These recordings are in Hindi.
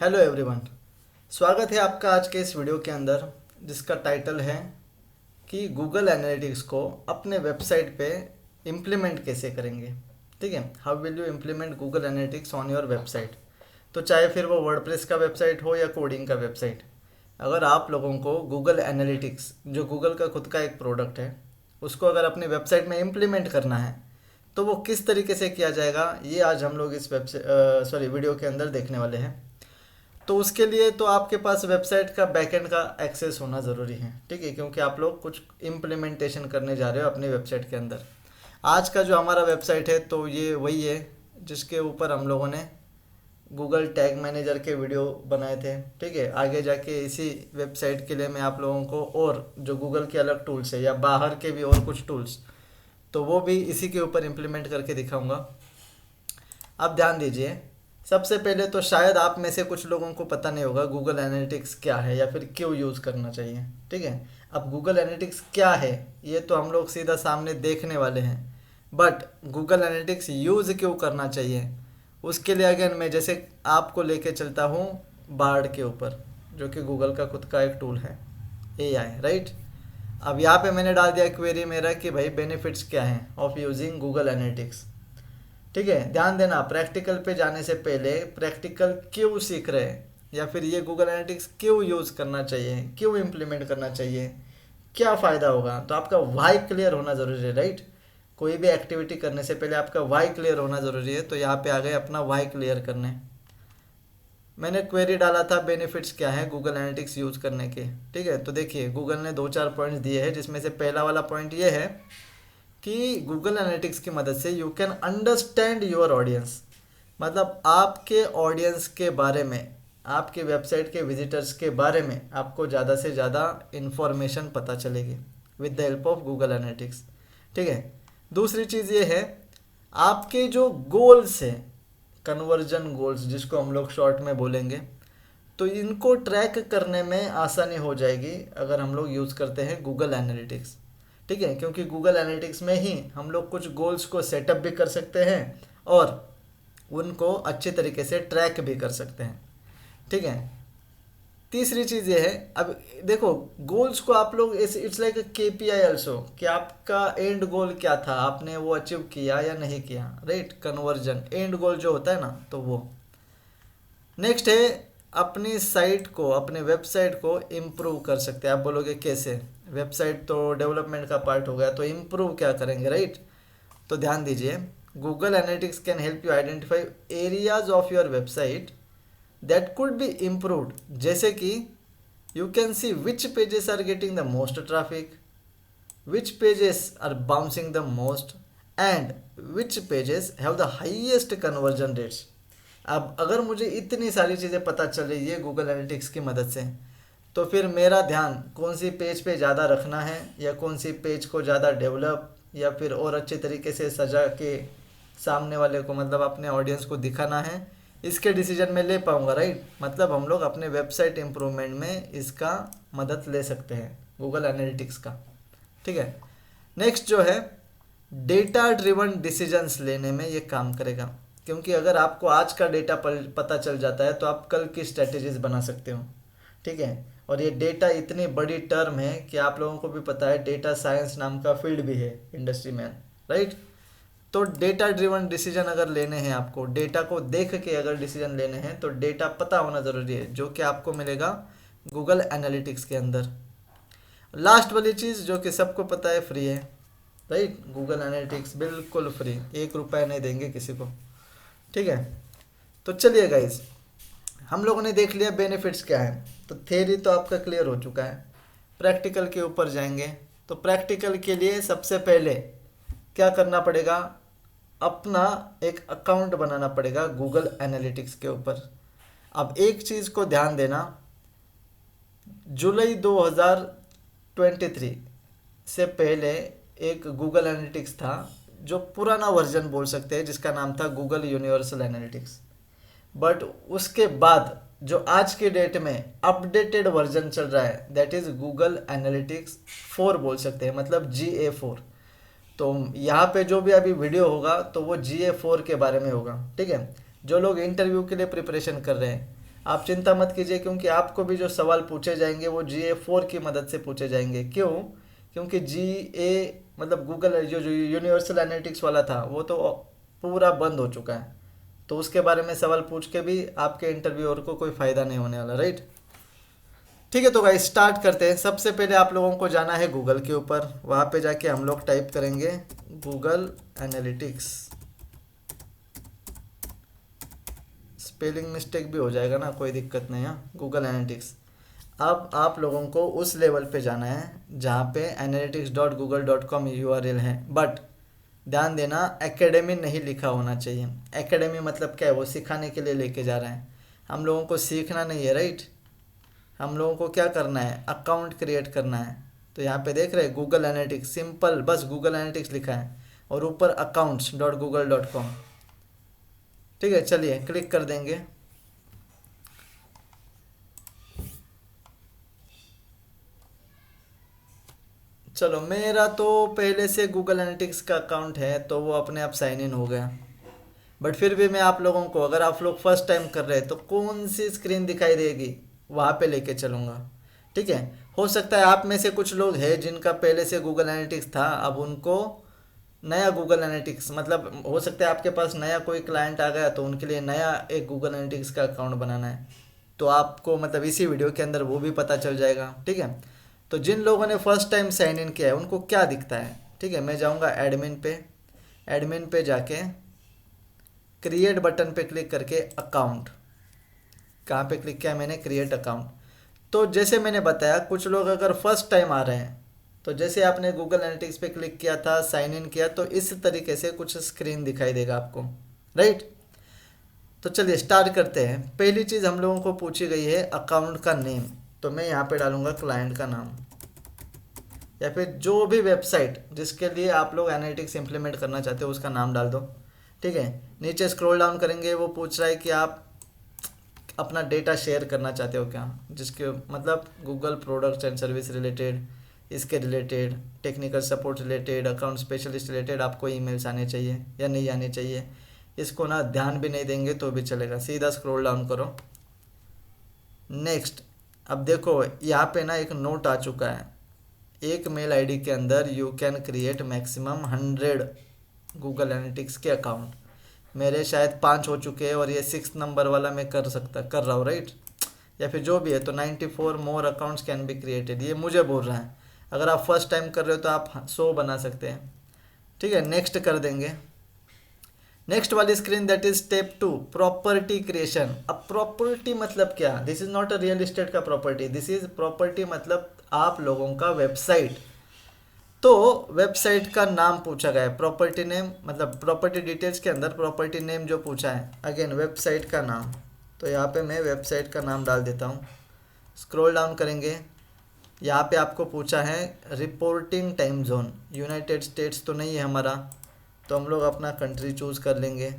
Hello everyone. स्वागत है आपका आज के इस वीडियो के अंदर, जिसका टाइटल है कि गूगल एनालिटिक्स को अपने वेबसाइट पे इम्प्लीमेंट कैसे करेंगे। ठीक है, how will you implement Google analytics on your website. तो चाहे फिर वो वर्डप्रेस का वेबसाइट हो या कोडिंग का वेबसाइट, अगर आप लोगों को गूगल एनालिटिक्स जो गूगल का खुद का एक प्रोडक्ट है उसको अगर अपनी वेबसाइट में इम्प्लीमेंट करना है तो वो किस तरीके से किया जाएगा, ये आज हम लोग इस वीडियो के अंदर देखने वाले हैं। तो उसके लिए तो आपके पास वेबसाइट का बैकएंड का एक्सेस होना ज़रूरी है। ठीक है, क्योंकि आप लोग कुछ इम्प्लीमेंटेशन करने जा रहे हो अपनी वेबसाइट के अंदर। आज का जो हमारा वेबसाइट है तो ये वही है जिसके ऊपर हम लोगों ने गूगल टैग मैनेजर के वीडियो बनाए थे। ठीक है, आगे जाके इसी वेबसाइट के लिए मैं आप लोगों को और जो गूगल के अलग टूल्स है या बाहर के भी और कुछ टूल्स, तो वो भी इसी के ऊपर इम्प्लीमेंट करके दिखाऊंगा। अब ध्यान दीजिए, सबसे पहले तो शायद आप में से कुछ लोगों को पता नहीं होगा गूगल एनालिटिक्स क्या है या फिर क्यों यूज़ करना चाहिए। ठीक है, अब गूगल एनालिटिक्स क्या है ये तो हम लोग सीधा सामने देखने वाले हैं, बट गूगल एनालिटिक्स यूज़ क्यों करना चाहिए उसके लिए अगेन मैं जैसे आपको लेके चलता हूँ बार्ड के ऊपर, जो कि गूगल का खुद का एक टूल है AI, राइट। अब यहाँ पे मैंने डाल दिया क्वेरी मेरा कि भाई बेनिफिट्स क्या हैं ऑफ यूजिंग गूगल एनालिटिक्स। ठीक है, ध्यान देना, प्रैक्टिकल पे जाने से पहले प्रैक्टिकल क्यों सीख रहे हैं या फिर ये गूगल एनालिटिक्स क्यों यूज़ करना चाहिए, क्यों इम्प्लीमेंट करना चाहिए, क्या फ़ायदा होगा, तो आपका वाई क्लियर होना ज़रूरी है, राइट। कोई भी एक्टिविटी करने से पहले आपका वाई क्लियर होना ज़रूरी है। तो यहाँ पे आ गए अपना वाई क्लियर करने। मैंने क्वेरी डाला था बेनिफिट्स क्या है गूगल एनालिटिक्स यूज़ करने के। ठीक है, तो देखिए गूगल ने 2-4 पॉइंट्स दिए हैं, जिसमें से पहला वाला पॉइंट ये है कि गूगल एनालिटिक्स की मदद से you can understand your audience. मतलब आपके ऑडियंस के बारे में, आपके वेबसाइट के विजिटर्स के बारे में आपको ज़्यादा से ज़्यादा इन्फॉर्मेशन पता चलेगी with the help of Google analytics. ठीक है, दूसरी चीज़ ये है, आपके जो गोल्स हैं, कन्वर्जन गोल्स जिसको हम लोग शॉर्ट में बोलेंगे, तो इनको ट्रैक करने में आसानी हो जाएगी अगर हम लोग यूज़ करते हैं गूगल एनालिटिक्स। ठीक है, क्योंकि गूगल एनालिटिक्स में ही हम लोग कुछ गोल्स को सेटअप भी कर सकते हैं और उनको अच्छे तरीके से ट्रैक भी कर सकते हैं। ठीक है, तीसरी चीज़ ये है, अब देखो गोल्स को आप लोग इट्स लाइक KPI ऑल्सो, कि आपका एंड गोल क्या था, आपने वो अचीव किया या नहीं किया, राइट। कन्वर्जन एंड गोल जो होता है ना, तो वो नेक्स्ट है, अपनी साइट को, अपने वेबसाइट को इम्प्रूव कर सकते हैं। आप बोलोगे कैसे, वेबसाइट तो डेवलपमेंट का पार्ट हो गया, तो इम्प्रूव क्या करेंगे, राइट। तो ध्यान दीजिए, Google analytics can help you identify areas of your website that could be improved. जैसे कि you can see which pages are getting the most traffic, which pages are bouncing the most and which pages have the highest conversion rates. अब अगर मुझे इतनी सारी चीज़ें पता चल रही है गूगल एनालिटिक्स की मदद से, तो फिर मेरा ध्यान कौन सी पेज पे ज़्यादा रखना है या कौन सी पेज को ज़्यादा डेवलप या फिर और अच्छे तरीके से सजा के सामने वाले को, मतलब अपने ऑडियंस को दिखाना है, इसके डिसीजन में ले पाऊँगा, राइट। मतलब हम लोग अपने वेबसाइट इम्प्रूवमेंट में इसका मदद ले सकते हैं गूगल एनालिटिक्स का। ठीक है, नेक्स्ट जो है, डेटा ड्रिवन डिसीजंस लेने में ये काम करेगा, क्योंकि अगर आपको आज का डेटा पता चल जाता है तो आप कल की स्ट्रेटेजीज बना सकते हो। ठीक है, और ये डेटा इतनी बड़ी टर्म है कि आप लोगों को भी पता है, डेटा साइंस नाम का फील्ड भी है इंडस्ट्री में, राइट। तो डेटा ड्रिवन डिसीजन अगर लेने हैं आपको, डेटा को देख के अगर डिसीजन लेने हैं, तो डेटा पता होना ज़रूरी है, जो कि आपको मिलेगा गूगल एनालिटिक्स के अंदर। लास्ट वाली चीज़ जो कि सबको पता है, फ्री है, राइट। गूगल एनालिटिक्स बिल्कुल फ्री, 1 रुपया नहीं देंगे किसी को। ठीक है, तो चलिए गाइज, हम लोगों ने देख लिया बेनिफिट्स क्या है, तो थ्योरी तो आपका क्लियर हो चुका है। प्रैक्टिकल के ऊपर जाएंगे, तो प्रैक्टिकल के लिए सबसे पहले क्या करना पड़ेगा, अपना एक अकाउंट बनाना पड़ेगा गूगल एनालिटिक्स के ऊपर। अब एक चीज़ को ध्यान देना, जुलाई 2023 से पहले एक गूगल एनालिटिक्स था, जो पुराना वर्जन बोल सकते हैं, जिसका नाम था गूगल यूनिवर्सल एनालिटिक्स। बट उसके बाद जो आज के डेट में अपडेटेड वर्जन चल रहा है, दैट इज़ गूगल एनालिटिक्स 4 बोल सकते हैं, मतलब GA4। तो यहाँ पे जो भी अभी वीडियो होगा तो वो GA4 के बारे में होगा। ठीक है, जो लोग इंटरव्यू के लिए प्रिपरेशन कर रहे हैं, आप चिंता मत कीजिए, क्योंकि आपको भी जो सवाल पूछे जाएंगे वो GA4 की मदद से पूछे जाएंगे। क्यों? क्योंकि GA मतलब गूगल जो जो यूनिवर्सल एनालिटिक्स वाला था वो तो पूरा बंद हो चुका है, तो उसके बारे में सवाल पूछ के भी आपके इंटरव्यूअर को कोई फ़ायदा नहीं होने वाला, राइट। ठीक है, तो गाइस स्टार्ट करते हैं। सबसे पहले आप लोगों को जाना है गूगल के ऊपर, वहाँ पे जाके हम लोग टाइप करेंगे गूगल एनालिटिक्स। स्पेलिंग मिस्टेक भी हो जाएगा ना, कोई दिक्कत नहीं है, गूगल एनालिटिक्स। अब आप लोगों को उस लेवल पे जाना है जहाँ पे analytics.google.com URL है, बट ध्यान देना एकेडमी नहीं लिखा होना चाहिए। एकेडमी मतलब क्या है, वो सिखाने के लिए लेके जा रहे हैं, हम लोगों को सीखना नहीं है, राइट। हम लोगों को क्या करना है, अकाउंट क्रिएट करना है। तो यहाँ पे देख रहे हैं गूगल एनालिटिक्स, सिंपल बस गूगल एनालिटिक्स लिखा है और ऊपर accounts.google.com। ठीक है, चलिए क्लिक कर देंगे। चलो, मेरा तो पहले से गूगल एनालिटिक्स का अकाउंट है तो वो अपने आप साइन इन हो गया, बट फिर भी मैं आप लोगों को, अगर आप लोग फर्स्ट टाइम कर रहे हैं तो कौन सी स्क्रीन दिखाई देगी वहाँ पे लेके चलूँगा। ठीक है, हो सकता है आप में से कुछ लोग हैं जिनका पहले से गूगल एनालिटिक्स था, अब उनको नया गूगल एनालिटिक्स, मतलब हो सकता है आपके पास नया कोई क्लाइंट आ गया तो उनके लिए नया एक गूगल एनालिटिक्स का अकाउंट बनाना है, तो आपको मतलब इसी वीडियो के अंदर वो भी पता चल जाएगा। ठीक है, तो जिन लोगों ने फर्स्ट टाइम साइन इन किया है उनको क्या दिखता है। ठीक है, मैं जाऊंगा एडमिन पे, एडमिन पे जाके क्रिएट बटन पे क्लिक करके अकाउंट, कहाँ पे क्लिक किया मैंने, क्रिएट अकाउंट। तो जैसे मैंने बताया कुछ लोग अगर फर्स्ट टाइम आ रहे हैं तो जैसे आपने गूगल एनालिटिक्स पे क्लिक किया था, साइन इन किया, तो इस तरीके से कुछ स्क्रीन दिखाई देगा आपको, राइट। तो चलिए स्टार्ट करते हैं। पहली चीज़ हम लोगों को पूछी गई है अकाउंट का नेम, तो मैं यहाँ पे डालूंगा क्लाइंट का नाम, या फिर जो भी वेबसाइट जिसके लिए आप लोग एनालिटिक्स इंप्लीमेंट करना चाहते हो उसका नाम डाल दो। ठीक है, नीचे स्क्रॉल डाउन करेंगे, वो पूछ रहा है कि आप अपना डेटा शेयर करना चाहते हो क्या, जिसके मतलब Google products and service related, इसके related technical support related, account specialist related आपको ईमेल्स आने चाहिए या नहीं आने चाहिए। इसको ना ध्यान भी नहीं देंगे तो भी चलेगा, सीधा स्क्रॉल डाउन करो, नेक्स्ट। अब देखो यहाँ पे ना एक नोट आ चुका है, एक मेल आईडी के अंदर you can create maximum 100 Google analytics के अकाउंट। मेरे शायद 5 हो चुके हैं और ये 6 नंबर वाला मैं कर रहा हूँ, राइट। या फिर जो भी है, तो 94 मोर अकाउंट्स कैन बी क्रिएटेड, ये मुझे बोल रहा है। अगर आप फर्स्ट टाइम कर रहे हो तो आप 100 बना सकते हैं। ठीक है, नेक्स्ट कर देंगे। नेक्स्ट वाली screen that is step 2, property creation. अब प्रॉपर्टी मतलब क्या, this is not a real estate का प्रॉपर्टी, दिस इज प्रॉपर्टी मतलब आप लोगों का वेबसाइट। तो वेबसाइट का नाम पूछा गया है, प्रॉपर्टी नेम, मतलब प्रॉपर्टी डिटेल्स के अंदर प्रॉपर्टी नेम जो पूछा है, अगेन वेबसाइट का नाम। तो यहाँ पे मैं वेबसाइट का नाम डाल देता हूँ। स्क्रॉल डाउन करेंगे, यहाँ पे आपको पूछा है reporting time zone, United states तो नहीं है हमारा, तो हम लोग अपना कंट्री चूज़ कर लेंगे।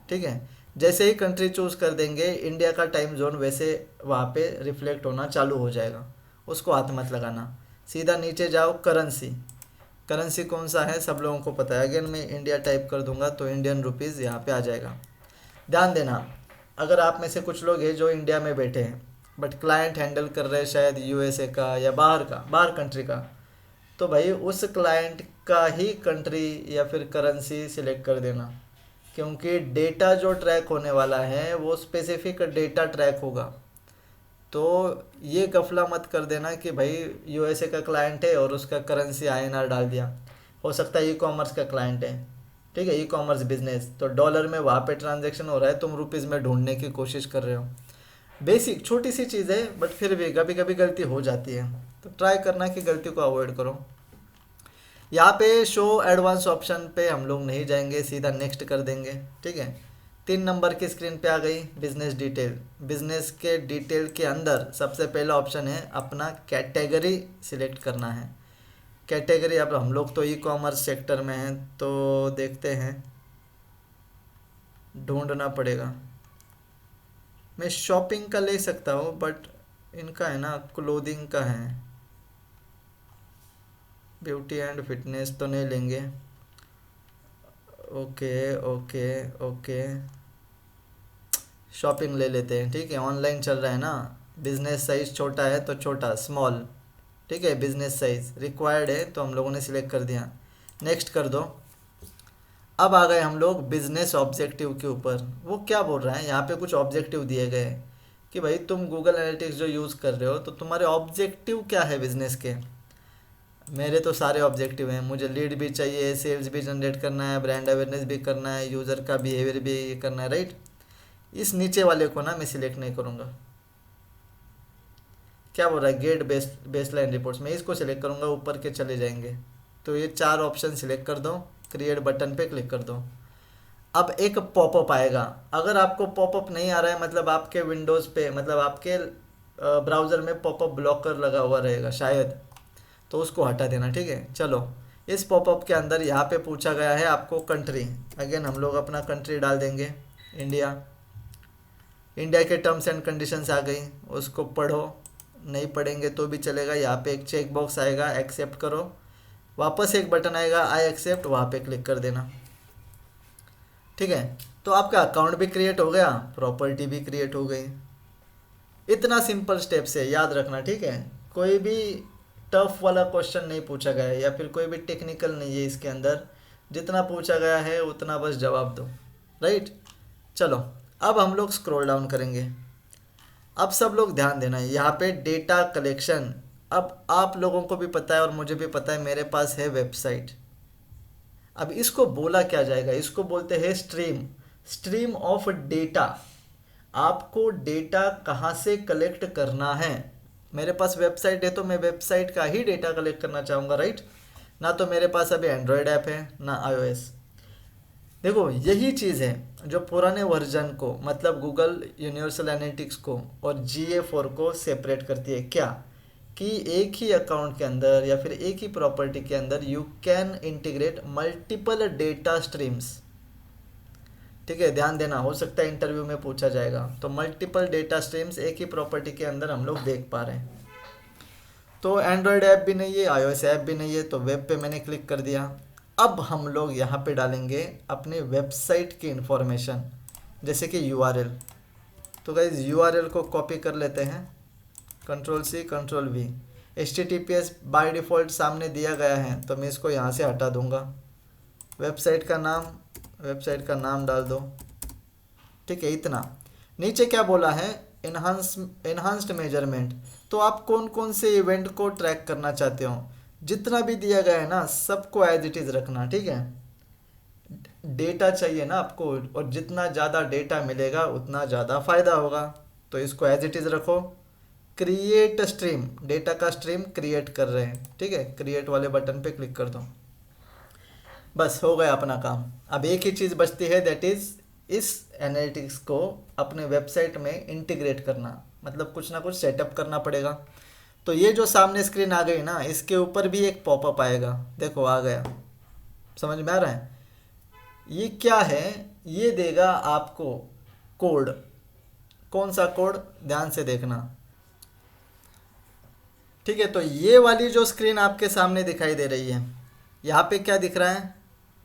ठीक है, जैसे ही कंट्री चूज़ कर देंगे इंडिया का टाइम जोन वैसे वहाँ पे रिफ्लेक्ट होना चालू हो जाएगा, उसको हाथ मत लगाना। सीधा नीचे जाओ, करेंसी, करेंसी कौन सा है सब लोगों को पता है, अगेन मैं इंडिया टाइप कर दूंगा तो इंडियन रुपीज़ यहाँ पे आ जाएगा। ध्यान देना, अगर आप में से कुछ लोग हैं जो इंडिया में बैठे हैं बट क्लाइंट हैंडल कर रहे हैं शायद यूएसए का या बाहर कंट्री का, तो भाई उस क्लाइंट का ही कंट्री या फिर करेंसी सिलेक्ट कर देना, क्योंकि डेटा जो ट्रैक होने वाला है वो स्पेसिफिक डेटा ट्रैक होगा। तो ये गफला मत कर देना कि भाई यूएसए का क्लाइंट है और उसका करेंसी आईएनआर डाल दिया, हो सकता है ई कॉमर्स का क्लाइंट है। ठीक है, ई कॉमर्स बिजनेस, तो डॉलर में वहाँ पे ट्रांजैक्शन हो रहा है, तुम रुपीज़ में ढूंढने की कोशिश कर रहे हो। बेसिक छोटी सी चीज़ है बट फिर भी कभी कभी गलती हो जाती है, तो ट्राई करना कि गलती को अवॉइड करो। यहाँ पे शो एडवांस ऑप्शन पे हम लोग नहीं जाएंगे, सीधा नेक्स्ट कर देंगे। ठीक है, 3 नंबर की स्क्रीन पे आ गई बिजनेस डिटेल। बिजनेस के डिटेल के अंदर सबसे पहला ऑप्शन है अपना कैटेगरी सिलेक्ट करना है। कैटेगरी, अब हम लोग तो ई कॉमर्स सेक्टर में हैं तो देखते हैं, ढूंढना पड़ेगा। मैं शॉपिंग का ले सकता हूँ बट इनका है ना क्लोथिंग का है, ब्यूटी एंड फिटनेस तो नहीं लेंगे। ओके ओके ओके, शॉपिंग ले लेते हैं, ठीक है, ऑनलाइन चल रहा है ना। बिजनेस साइज छोटा है तो छोटा, स्मॉल, ठीक है, बिजनेस साइज रिक्वायर्ड है तो हम लोगों ने सिलेक्ट कर दिया, नेक्स्ट कर दो। अब आ गए हम लोग बिजनेस ऑब्जेक्टिव के ऊपर। वो क्या बोल रहा है यहाँ पे, कुछ ऑब्जेक्टिव दिए गए हैं कि भाई तुम गूगल एनालिटिक्स जो यूज़ कर रहे हो तो तुम्हारे ऑब्जेक्टिव क्या है बिजनेस के। मेरे तो सारे ऑब्जेक्टिव हैं, मुझे लीड भी चाहिए, सेल्स भी जनरेट करना है, ब्रांड अवेयरनेस भी करना है, यूज़र का बिहेवियर भी ये करना है, राइट। इस नीचे वाले को ना मैं सिलेक्ट नहीं करूँगा। क्या बोल रहा है, गेट बेसलाइन रिपोर्ट्स, मैं इसको सिलेक्ट करूँगा, ऊपर के चले जाएंगे। तो ये 4 ऑप्शन सिलेक्ट कर दो, क्रिएट बटन पे क्लिक कर दो। अब एक पॉपअप आएगा, अगर आपको पॉपअप नहीं आ रहा है मतलब आपके विंडोज़ पे, मतलब आपके ब्राउज़र में पॉपअप ब्लॉकर लगा हुआ रहेगा शायद, तो उसको हटा देना, ठीक है। चलो, इस पॉपअप के अंदर यहाँ पे पूछा गया है आपको कंट्री, अगेन हम लोग अपना कंट्री डाल देंगे, इंडिया। इंडिया के टर्म्स एंड कंडीशंस आ गई, उसको पढ़ो, नहीं पढ़ेंगे तो भी चलेगा। यहाँ पे एक चेक बॉक्स आएगा, एक्सेप्ट करो, वापस एक बटन आएगा आई एक्सेप्ट, वहाँ पे क्लिक कर देना, ठीक है। तो आपका अकाउंट भी क्रिएट हो गया, प्रॉपर्टी भी क्रिएट हो गई। इतना सिंपल स्टेप से याद रखना, ठीक है। कोई भी टफ वाला क्वेश्चन नहीं पूछा गया है या फिर कोई भी टेक्निकल नहीं है इसके अंदर, जितना पूछा गया है उतना बस जवाब दो, राइट। चलो, अब हम लोग स्क्रॉल डाउन करेंगे। अब सब लोग ध्यान देना है यहाँ पे डेटा कलेक्शन। अब आप लोगों को भी पता है और मुझे भी पता है, मेरे पास है वेबसाइट। अब इसको बोला क्या जाएगा, इसको बोलते हैं स्ट्रीम, स्ट्रीम ऑफ डेटा। आपको डेटा कहाँ से कलेक्ट करना है। मेरे पास वेबसाइट है तो मैं वेबसाइट का ही डेटा कलेक्ट करना चाहूँगा, राइट। ना तो मेरे पास अभी एंड्रॉयड ऐप है ना iOS। देखो, यही चीज़ है जो पुराने वर्जन को, मतलब गूगल यूनिवर्सल एनालिटिक्स को और GA4 को सेपरेट करती है। क्या कि एक ही अकाउंट के अंदर या फिर एक ही प्रॉपर्टी के अंदर you can integrate multiple data streams, ठीक है। ध्यान देना, हो सकता है इंटरव्यू में पूछा जाएगा। तो मल्टीपल डेटा स्ट्रीम्स एक ही प्रॉपर्टी के अंदर हम लोग देख पा रहे हैं। तो एंड्रॉयड ऐप भी नहीं है, iOS ऐप भी नहीं है, तो वेब पे मैंने क्लिक कर दिया। अब हम लोग यहाँ पे डालेंगे अपने वेबसाइट की इंफॉर्मेशन, जैसे कि URL। तो गाइज URL को कॉपी कर लेते हैं, Ctrl+C Ctrl+V। HTTPS by default सामने दिया गया है तो मैं इसको यहाँ से हटा दूँगा। वेबसाइट का नाम डाल दो, ठीक है। इतना नीचे क्या बोला है, एनहांस्ड मेजरमेंट। तो आप कौन कौन से इवेंट को ट्रैक करना चाहते हो, जितना भी दिया गया है ना सबको एज इट इज़ रखना, ठीक है। डेटा चाहिए ना आपको, और जितना ज़्यादा डेटा मिलेगा उतना ज़्यादा फ़ायदा होगा, तो इसको एज इट इज़ रखो। क्रिएट स्ट्रीम, डेटा का स्ट्रीम क्रिएट कर रहे हैं, ठीक है। क्रिएट वाले बटन पे क्लिक कर दो, बस हो गया अपना काम। अब एक ही चीज़ बचती है, दैट इज़ इस एनालिटिक्स को अपने वेबसाइट में इंटीग्रेट करना, मतलब कुछ ना कुछ सेटअप करना पड़ेगा। तो ये जो सामने स्क्रीन आ गई ना, इसके ऊपर भी एक पॉपअप आएगा, देखो आ गया, समझ में आ रहा है। ये क्या है, ये देगा आपको कोड। कौन सा कोड, ध्यान से देखना, ठीक है। तो ये वाली जो स्क्रीन आपके सामने दिखाई दे रही है, यहाँ पे क्या दिख रहा है,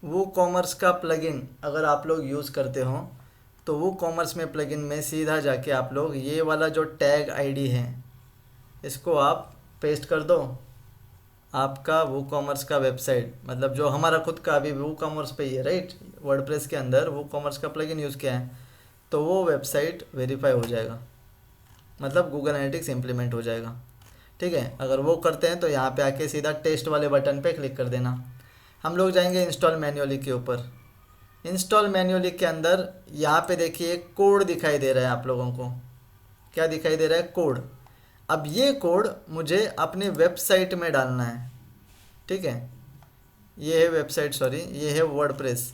वो कॉमर्स का प्लगइन अगर आप लोग यूज़ करते हो तो वो कॉमर्स में प्लगइन में सीधा जाके आप लोग ये वाला जो टैग आईडी है इसको आप पेस्ट कर दो। आपका वो कॉमर्स का वेबसाइट, मतलब जो हमारा खुद का अभी वो कॉमर्स पे ही है, राइट। वर्डप्रेस के अंदर वो कॉमर्स का प्लगइन यूज़ किया है, तो वो वेबसाइट वेरीफाई हो जाएगा, मतलब गूगल एनालिटिक्स इम्प्लीमेंट हो जाएगा, ठीक है। अगर वो करते हैं तो यहाँ पे आके सीधा टेस्ट वाले बटन पे क्लिक कर देना। हम लोग जाएंगे इंस्टॉल मैन्युअली के ऊपर। इंस्टॉल मैन्युअली के अंदर यहाँ पे देखिए कोड दिखाई दे रहा है आप लोगों को, क्या दिखाई दे रहा है, कोड। अब ये कोड मुझे अपने वेबसाइट में डालना है, ठीक है। ये है वेबसाइट, सॉरी ये है वर्डप्रेस।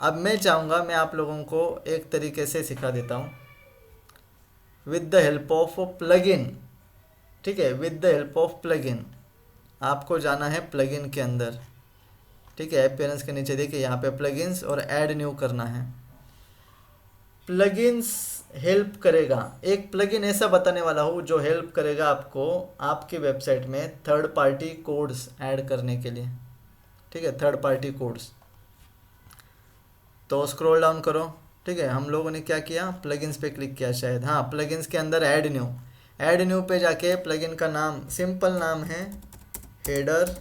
अब मैं चाहूँगा, मैं आप लोगों को एक तरीके से सिखा देता हूँ with the help of plugin, ठीक है। With the help of plugin आपको जाना है प्लगइन के अंदर, ठीक है। अपीयरेंस के नीचे देखिए यहाँ पे प्लगइन्स और ऐड न्यू करना है। प्लगइन्स हेल्प करेगा, एक प्लगइन ऐसा बताने वाला हूँ जो हेल्प करेगा आपको आपकी वेबसाइट में थर्ड पार्टी कोड्स ऐड करने के लिए, ठीक है। थर्ड पार्टी कोड्स, तो स्क्रॉल डाउन करो, ठीक है, हम लोगों ने क्या किया, प्लगइन्स पे क्लिक किया शायद, हाँ प्लगइन्स के अंदर ऐड न्यू पे जाके प्लगइन का नाम, सिंपल नाम है header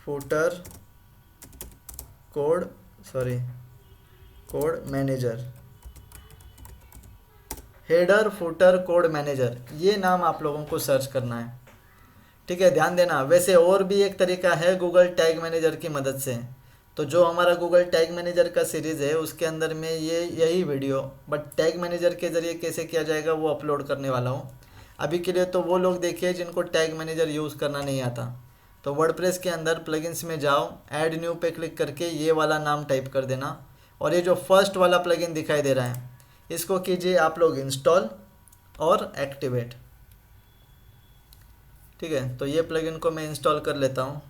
footer code manager, header footer code manager, ये नाम आप लोगों को सर्च करना है। ठीक है, ध्यान देना। वैसे और भी एक तरीका है गूगल टैग मैनेजर की मदद से, तो जो हमारा गूगल टैग मैनेजर का सीरीज़ है उसके अंदर में यही वीडियो, बट टैग मैनेजर के ज़रिए कैसे किया जाएगा वो अपलोड करने वाला हूँ। अभी के लिए तो वो लोग देखिए जिनको टैग मैनेजर यूज़ करना नहीं आता, तो वर्डप्रेस के अंदर प्लगइन्स में जाओ, ऐड न्यू पे क्लिक करके ये वाला नाम टाइप कर देना, और ये जो फर्स्ट वाला प्लगइन दिखाई दे रहा है इसको कीजिए आप लोग इंस्टॉल और एक्टिवेट। ठीक है, तो ये प्लगइन को मैं इंस्टॉल कर लेता हूँ।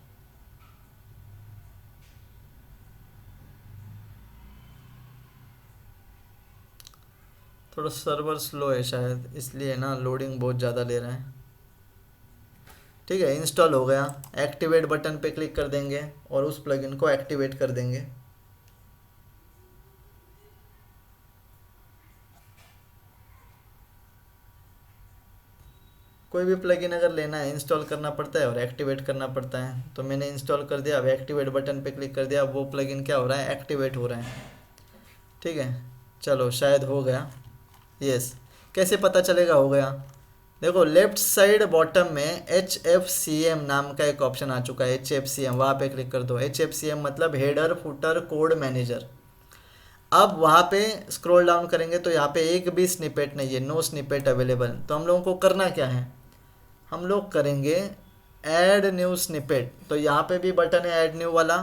थोड़ा सर्वर स्लो है शायद, इसलिए ना लोडिंग बहुत ज़्यादा ले रहा है। ठीक है, इंस्टॉल हो गया। एक्टिवेट बटन पे क्लिक कर देंगे और उस प्लगइन को एक्टिवेट कर देंगे। कोई भी प्लगइन अगर लेना है इंस्टॉल करना पड़ता है और एक्टिवेट करना पड़ता है, तो मैंने इंस्टॉल कर दिया। अब एक्टिवेट बटन पे क्लिक कर दिया, अब वो प्लगइन क्या हो रहा है, एक्टिवेट हो रहा है। ठीक है, चलो शायद हो गया। यस, कैसे पता चलेगा हो गया, देखो लेफ्ट साइड बॉटम में HFCM नाम का एक ऑप्शन आ चुका है, HFCM, वहाँ पे क्लिक कर दो। HFCM मतलब हेडर फुटर कोड मैनेजर। अब वहाँ पे स्क्रॉल डाउन करेंगे तो यहाँ पे एक भी स्निपेट नहीं है, नो स्निपेट अवेलेबल। तो हम लोगों को करना क्या है, हम लोग करेंगे ऐड न्यू स्निपेट। तो यहाँ पे भी बटन है ऐड न्यू वाला,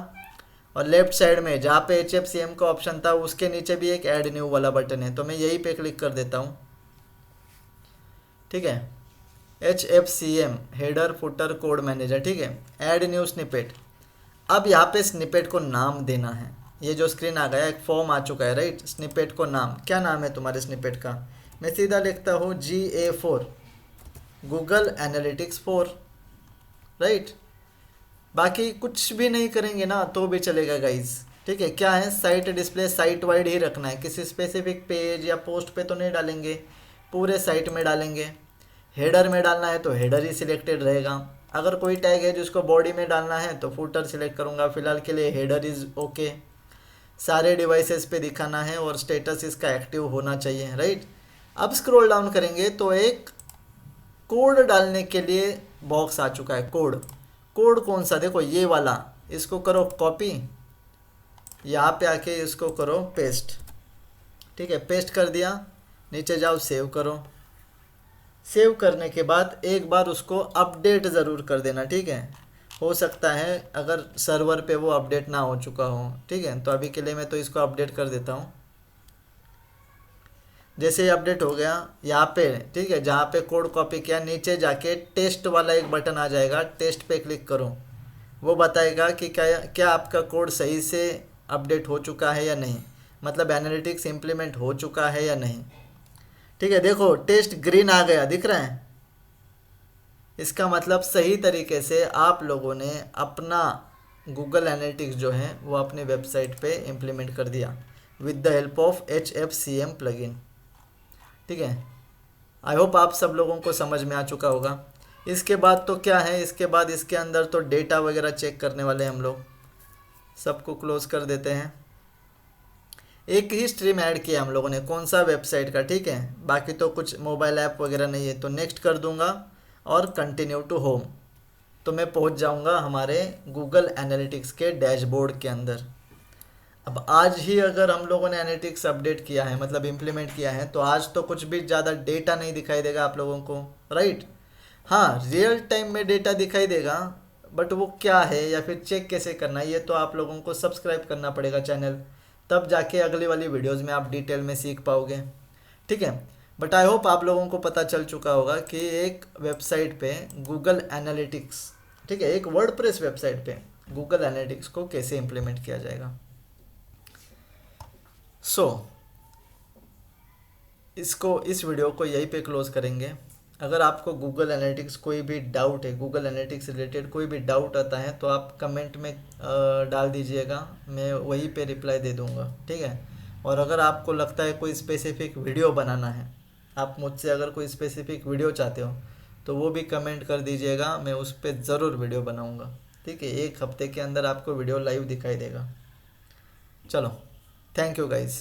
और लेफ्ट साइड में जहाँ पे HFCM का ऑप्शन था उसके नीचे भी एक ऐड न्यू वाला बटन है, तो मैं यही पे क्लिक कर देता हूँ। ठीक है, HFCM header footer code manager. ठीक है, ऐड न्यू स्निपेट। अब यहाँ पे स्निपेट को नाम देना है। ये जो स्क्रीन आ गया, एक फॉर्म आ चुका है, राइट। स्निपेट को नाम, क्या नाम है तुम्हारे स्निपेट का, मैं सीधा लिखता हूँ GA4 गूगल एनालिटिक्स 4, राइट। बाकी कुछ भी नहीं करेंगे ना तो भी चलेगा गाइज। ठीक है, क्या है, साइट डिस्प्ले साइट वाइड ही रखना है, किसी स्पेसिफिक पेज या पोस्ट पे तो नहीं डालेंगे, पूरे साइट में डालेंगे। हेडर में डालना है तो हेडर ही सिलेक्टेड रहेगा। अगर कोई टैग है जिसको बॉडी में डालना है तो फुटर सिलेक्ट करूँगा, फिलहाल के लिए हेडर इज़ ओके। सारे डिवाइसेस पे दिखाना है और स्टेटस इसका एक्टिव होना चाहिए, राइट। अब स्क्रॉल डाउन करेंगे तो एक कोड डालने के लिए बॉक्स आ चुका है। कोड कौन सा, देखो ये वाला, इसको करो कॉपी, यहाँ पे आके इसको करो पेस्ट। ठीक है, पेस्ट कर दिया, नीचे जाओ सेव करो। सेव करने के बाद एक बार उसको अपडेट ज़रूर कर देना। ठीक है, हो सकता है अगर सर्वर पे वो अपडेट ना हो चुका हो। ठीक है, तो अभी के लिए मैं तो इसको अपडेट कर देता हूँ। जैसे ही अपडेट हो गया यहाँ पे, ठीक है, जहाँ पे कोड कॉपी किया नीचे जाके टेस्ट वाला एक बटन आ जाएगा, टेस्ट पे क्लिक करो। वो बताएगा कि क्या आपका कोड सही से अपडेट हो चुका है या नहीं, मतलब एनालिटिक्स इम्प्लीमेंट हो चुका है या नहीं। ठीक है, देखो टेस्ट ग्रीन आ गया, दिख रहा है। इसका मतलब सही तरीके से आप लोगों ने अपना गूगल एनालिटिक्स जो है वो अपने वेबसाइट पे इम्प्लीमेंट कर दिया with the help of HFCM plugin. ठीक है, आई होप आप सब लोगों को समझ में आ चुका होगा। इसके बाद तो क्या है, इसके बाद इसके अंदर तो डेटा वगैरह चेक करने वाले हम लोग। सबको क्लोज कर देते हैं। एक ही स्ट्रीम ऐड किया हम लोगों ने, कौन सा, वेबसाइट का। ठीक है, बाकी तो कुछ मोबाइल ऐप वगैरह नहीं है, तो नेक्स्ट कर दूंगा और कंटिन्यू टू होम, तो मैं पहुंच जाऊंगा हमारे गूगल एनालिटिक्स के डैशबोर्ड के अंदर। अब आज ही अगर हम लोगों ने एनालिटिक्स अपडेट किया है, मतलब इम्प्लीमेंट किया है, तो आज तो कुछ भी ज़्यादा डेटा नहीं दिखाई देगा आप लोगों को, राइट। हाँ, रियल टाइम में डेटा दिखाई देगा, बट वो क्या है या फिर चेक कैसे करना है, ये तो आप लोगों को सब्सक्राइब करना पड़ेगा चैनल, तब जाके अगली वाली वीडियोज़ में आप डिटेल में सीख पाओगे। ठीक है, बट आई होप आप लोगों को पता चल चुका होगा कि एक वेबसाइट पे गूगल एनालिटिक्स, ठीक है, एक वर्डप्रेस वेबसाइट पे गूगल एनालिटिक्स को कैसे इम्प्लीमेंट किया जाएगा। इस वीडियो को यहीं पे क्लोज करेंगे। अगर आपको गूगल एनालिटिक्स कोई भी डाउट है, गूगल एनालिटिक्स रिलेटेड कोई भी डाउट आता है, तो आप कमेंट में डाल दीजिएगा, मैं वहीं पे रिप्लाई दे दूँगा, ठीक है। और अगर आपको लगता है कोई स्पेसिफिक वीडियो बनाना है, आप मुझसे अगर कोई स्पेसिफिक वीडियो चाहते हो, तो वो भी कमेंट कर दीजिएगा, मैं उस पर ज़रूर वीडियो बनाऊँगा, ठीक है। 1 हफ्ते के अंदर आपको वीडियो लाइव दिखाई देगा। चलो, थैंक यू गाइज़।